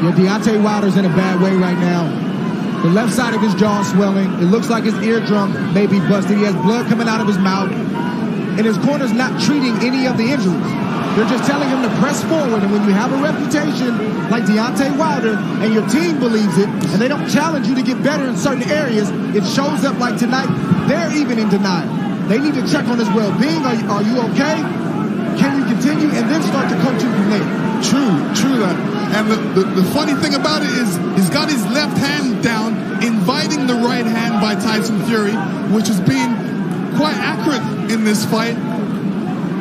Yeah, Deontay Wilder's in a bad way right now. The left side of his jaw is swelling. It looks like his eardrum may be busted. He has blood coming out of his mouth. And his corner's not treating any of the injuries. They're just telling him to press forward. And when you have a reputation like Deontay Wilder and your team believes it, and they don't challenge you to get better in certain areas, it shows up like tonight. They're even in denial. They need to check on his well-being. Are you okay? Can you continue? And then start to coach him from there. True that. And the funny thing about it is he's got his left hand down, inviting the right hand by Tyson Fury, which has been quite accurate in this fight.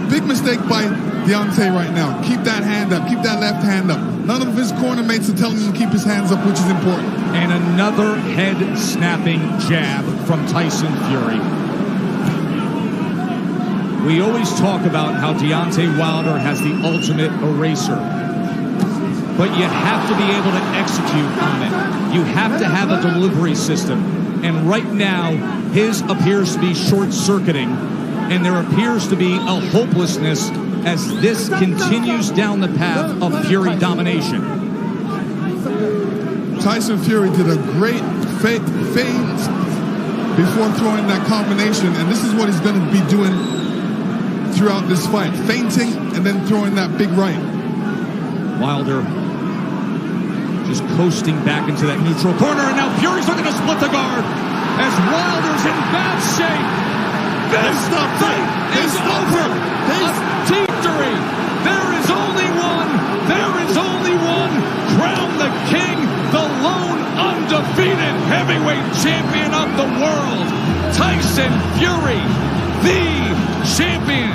Big mistake by Deontay right now. Keep that hand up. Keep that left hand up. None of his corner mates are telling him to keep his hands up, which is important. And another head-snapping jab from Tyson Fury. We always talk about how Deontay Wilder has the ultimate eraser. But you have to be able to execute on it. You have to have a delivery system. And right now, his appears to be short-circuiting. And there appears to be a hopelessness as this continues down the path of Fury domination. Tyson Fury did a great feint before throwing that combination. And this is what he's going to be doing throughout this fight. Feinting and then throwing that big right. Wilder just coasting back into that neutral corner, and now Fury's looking to split the guard as Wilder's in bad shape. This fight is over. A victory. There is only one. There is only one. Crown the king, the lone undefeated heavyweight champion of the world. Tyson Fury, the champion.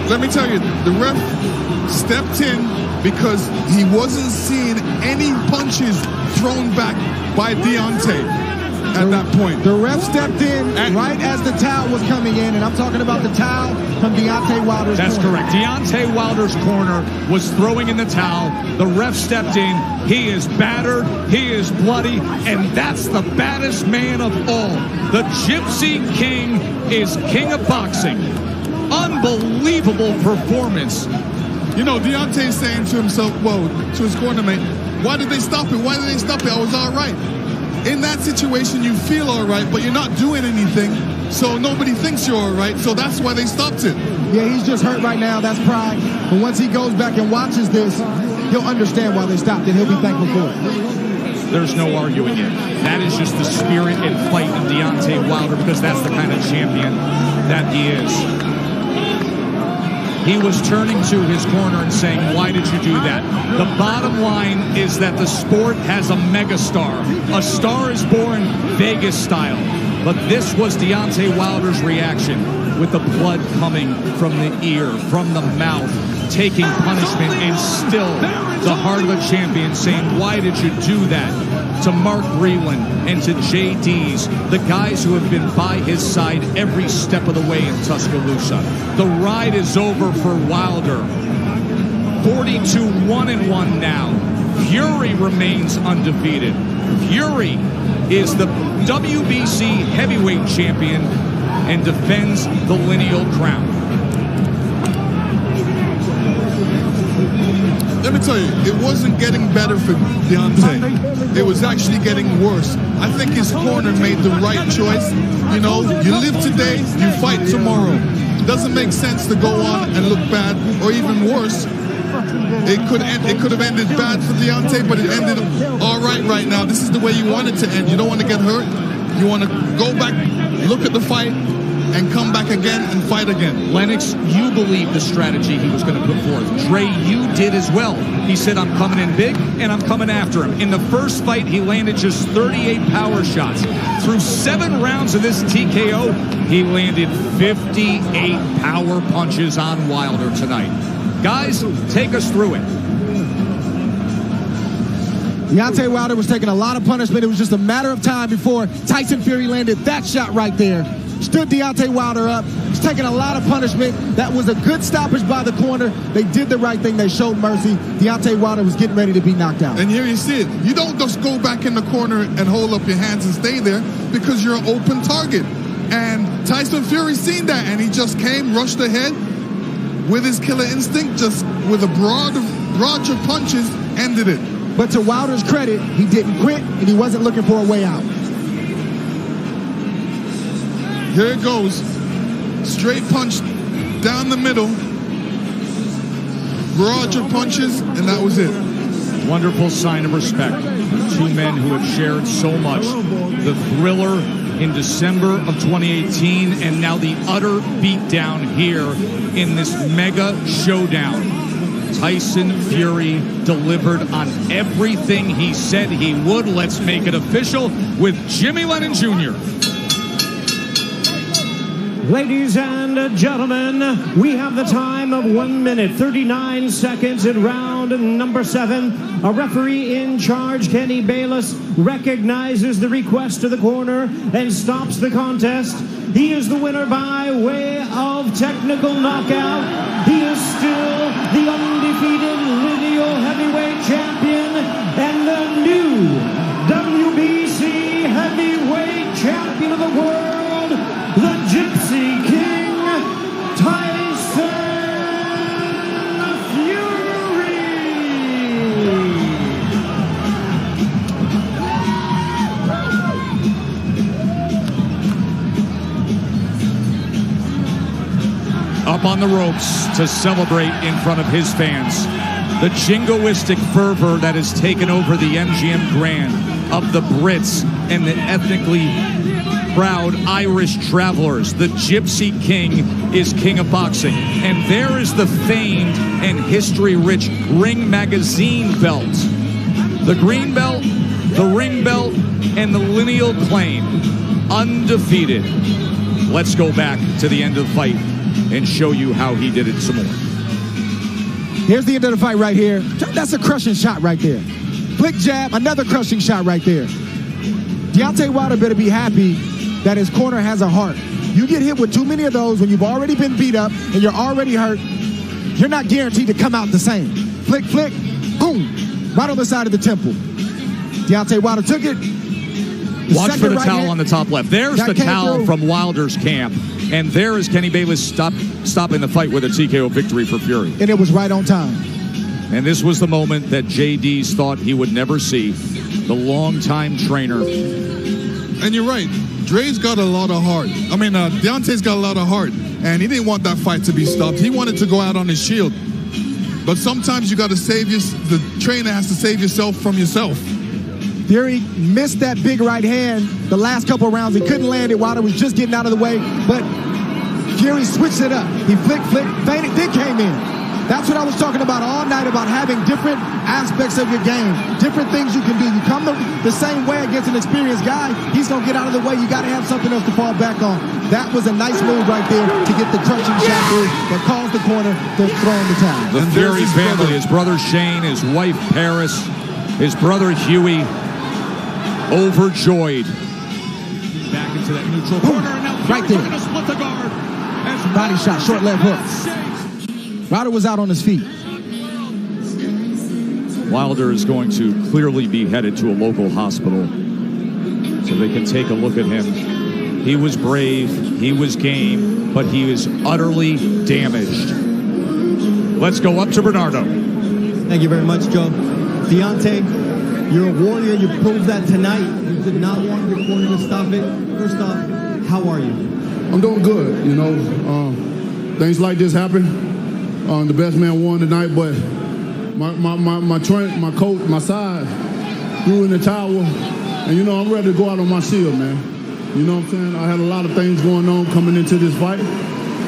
Let me tell you, the ref stepped in because he wasn't seeing any punches thrown back by Deontay at that point. The ref stepped in right as the towel was coming in, and I'm talking about the towel from Deontay Wilder's corner. That's correct. Deontay Wilder's corner was throwing in the towel. The ref stepped in. He is battered. He is bloody, and that's the baddest man of all. The Gypsy King is king of boxing. Unbelievable performance. You know, Deontay's saying to himself, whoa, to his corner mate, why did they stop it? Why did they stop it? I was all right. In that situation, you feel all right, but you're not doing anything, so nobody thinks you're all right, so that's why they stopped it. Yeah, he's just hurt right now. That's pride. But once he goes back and watches this, he'll understand why they stopped it. He'll be thankful for it. There's no arguing it. That is just the spirit and fight in Deontay Wilder, because that's the kind of champion that he is. He was turning to his corner and saying, why did you do that? The bottom line is that the sport has a megastar. A star is born Vegas style. But this was Deontay Wilder's reaction, with the blood coming from the ear, from the mouth, taking punishment, and still the heart of a champion saying, why did you do that? To Mark Breland and to JD's, the guys who have been by his side every step of the way in Tuscaloosa. The ride is over for Wilder. 42-1-1 now. Fury remains undefeated. Fury is the WBC heavyweight champion and defends the lineal crown. Let me tell you, it wasn't getting better for Deontay. It was actually getting worse. I think his corner made the right choice. You know, you live today, you fight tomorrow. It doesn't make sense to go on and look bad, or even worse. It could have ended bad for Deontay, but it ended all right now. This is the way you want it to end. You don't want to get hurt. You want to go back, look at the fight, and come back again and fight again. Lennox, you believe the strategy he was going to put forth. Dre, you did as well. He said, I'm coming in big, and I'm coming after him. In the first fight, he landed just 38 power shots. Through 7 rounds of this TKO, he landed 58 power punches on Wilder tonight. Guys, take us through it. Deontay Wilder was taking a lot of punishment. It was just a matter of time before Tyson Fury landed that shot right there. Stood Deontay Wilder up, He's taking a lot of punishment. That was a good stoppage by the corner. They did the right thing. They showed mercy. Deontay Wilder was getting ready to be knocked out. And here you see it. You don't just go back in the corner and hold up your hands and stay there because you're an open target. And Tyson Fury seen that, and he just came, rushed ahead with his killer instinct, just with a barrage of punches, ended it. But to Wilder's credit, he didn't quit, and he wasn't looking for a way out. Here it goes. Straight punch down the middle. Barrage of punches, and that was it. Wonderful sign of respect. Two men who have shared so much. The thriller in December of 2018, and now the utter beatdown here in this mega showdown. Tyson Fury delivered on everything he said he would. Let's make it official with Jimmy Lennon Jr. Ladies and gentlemen, we have the time of 1 minute, 39 seconds in round number 7. A referee in charge, Kenny Bayless, recognizes the request to the corner and stops the contest. He is the winner by way of technical knockout. He is still the undefeated lineal heavyweight champion and the new WBC heavyweight champion of the world, the Gypsy King, Tyson Fury. Up on the ropes to celebrate in front of his fans. The jingoistic fervor that has taken over the MGM Grand of the Brits and the ethnically proud Irish travelers. The Gypsy King is king of boxing. And there is the famed and history-rich Ring Magazine belt. The green belt, the ring belt, and the lineal claim. Undefeated. Let's go back to the end of the fight and show you how he did it some more. Here's the end of the fight right here. That's a crushing shot right there. Flick jab, another crushing shot right there. Deontay Wilder better be happy that his corner has a heart. You get hit with too many of those when you've already been beat up and you're already hurt, you're not guaranteed to come out the same. Flick, flick, boom, right on the side of the temple. Deontay Wilder took it. Watch for the towel on the top left. There's the towel from Wilder's camp. And there is Kenny Bayless stopping the fight with a TKO victory for Fury. And it was right on time. And this was the moment that JD's thought he would never see. The longtime trainer. And you're right. Dre's got a lot of heart. Deontay's got a lot of heart. And he didn't want that fight to be stopped. He wanted to go out on his shield. But sometimes you got to save the trainer has to save yourself from yourself. Fury missed that big right hand the last couple of rounds. He couldn't land it. Wilder was just getting out of the way, but Fury switched it up. He flicked, feinted, then came in. That's what I was talking about all night, about having different aspects of your game, different things you can do. You come the same way against an experienced guy, he's going to get out of the way. You got to have something else to fall back on. That was a nice move right there to get the crushing shot through that caused the corner to throw in the towel. The Fury family, his brother Shane, his wife Paris, his brother Huey, overjoyed. Back into that neutral corner, and now right there. Going to split the guard. Body shot, short left hook. Wilder was out on his feet. Wilder is going to clearly be headed to a local hospital so they can take a look at him. He was brave, he was game, but he is utterly damaged. Let's go up to Bernardo. Thank you very much, Joe. Deontay, you're a warrior. You proved that tonight. You did not want your corner to stop it. First off, how are you? I'm doing good. Things like this happen. The best man won tonight, but my coach, my side, threw in the towel, and I'm ready to go out on my shield, man. You know what I'm saying? I had a lot of things going on coming into this fight,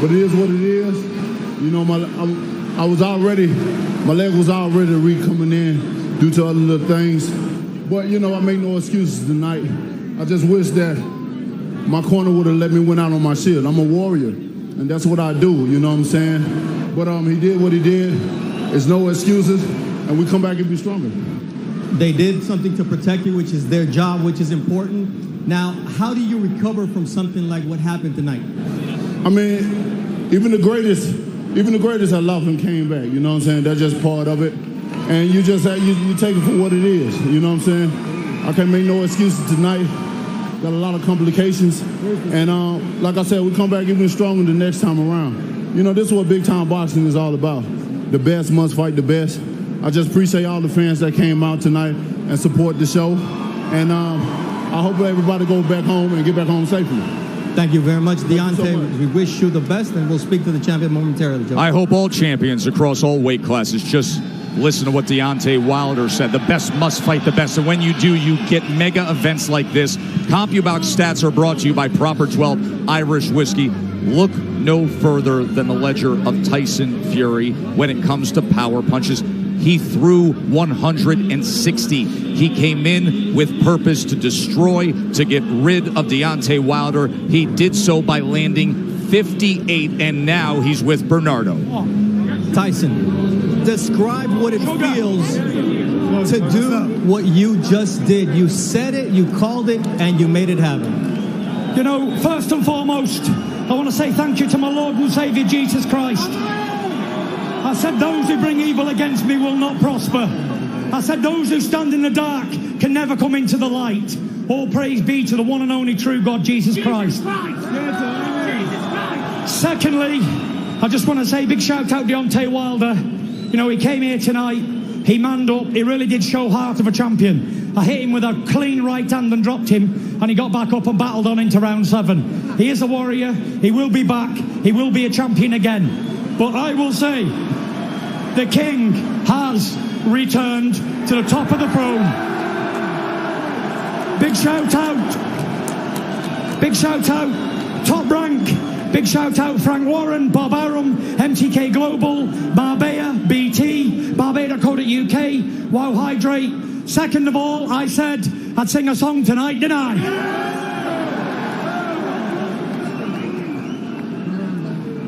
but it is what it is. My leg was already coming in due to other little things. But, I make no excuses tonight. I just wish that my corner would have let me win out on my shield. I'm a warrior, and that's what I do, you know what I'm saying? But he did what he did. There's no excuses, and we come back and be stronger. They did something to protect you, which is their job, which is important. Now, how do you recover from something like what happened tonight? I mean, even the greatest I love and came back. You know what I'm saying? That's just part of it. And you just you take it for what it is. You know what I'm saying? I can't make no excuses tonight. Got a lot of complications. And like I said, we come back even stronger the next time around. You know, this is what big time boxing is all about. The best must fight the best. I just appreciate all the fans that came out tonight and support the show. And I hope everybody goes back home and get back home safely. Thank you very much, Deontay. So much. We wish you the best, and we'll speak to the champion momentarily, Joe. I hope all champions across all weight classes just listen to what Deontay Wilder said. The best must fight the best. And when you do, you get mega events like this. CompuBox stats are brought to you by Proper 12 Irish Whiskey. Look no further than the ledger of Tyson Fury when it comes to power punches. He threw 160. He came in with purpose to destroy, to get rid of Deontay Wilder. He did so by landing 58, and now he's with Bernardo. Tyson, describe what it feels to do what you just did. You said it, you called it, and you made it happen. You know, first and foremost, I want to say thank you to my Lord and Savior Jesus Christ. I said those who bring evil against me will not prosper. I said those who stand in the dark can never come into the light. All praise be to the one and only true God, Jesus Christ. Secondly, I just want to say big shout out Deontay Wilder. You know, he came here tonight, he manned up, he really did show heart of a champion. I hit him with a clean right hand and dropped him, and he got back up and battled on into round 7. He is a warrior, he will be back, he will be a champion again. But I will say, the king has returned to the top of the throne. Big shout out, Top Rank. Big shout out Frank Warren, Bob Arum, MTK Global, Marbella, BT, Barbada.co.uk, Wow Hydrate. Second of all, I said I'd sing a song tonight, didn't I?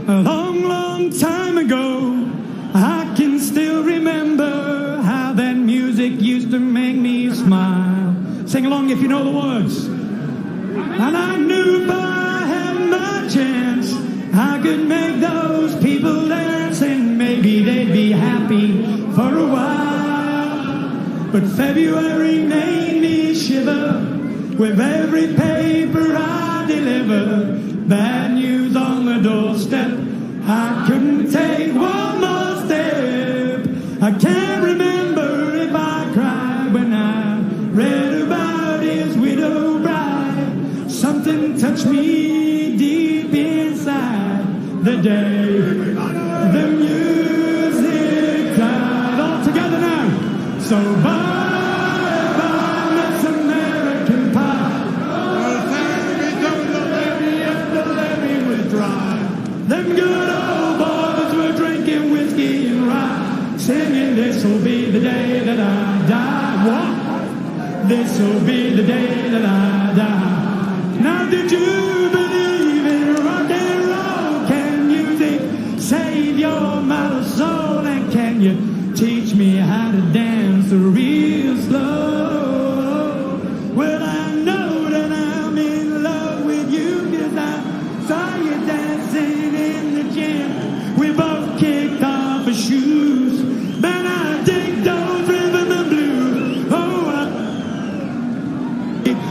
A long, long time ago, I can still remember how that music used to make me smile. Sing along if you know the words. And I knew if I had my chance, I could make those people dance, and maybe they'd be happy for a while. But February made me shiver with every paper I deliver. Bad news on the doorstep, I couldn't take one more step. I can't remember if I cried when I read about his widow bride. Something touched me deep inside the day the music died. All together now. So bye, bye, Miss American Pie. The levee was dry. Them good old boys were drinking whiskey and rye, singing, this'll be the day that I die. What? This'll be the day that I die. Now did you believe in rock and roll? Can music save your my soul? And can you teach me how to dance real slow? Well, I know that I'm in love with you, 'cause I saw you dancing in the gym. We both kicked off our shoes. Man, I dig those rhythm and blues. Oh, I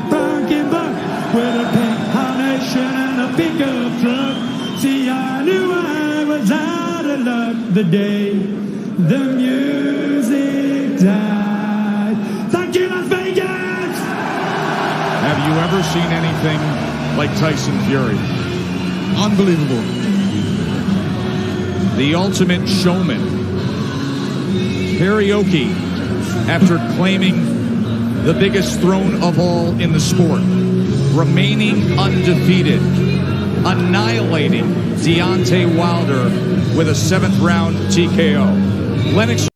Frankie Buck with a pink carnation and a pickup truck. See, I knew I was out of luck the day the music died. Thank you, Las Vegas! Have you ever seen anything like Tyson Fury? Unbelievable. The ultimate showman. Karaoke, after claiming the biggest throne of all in the sport, remaining undefeated, annihilating Deontay Wilder with a 7th round TKO. Lennox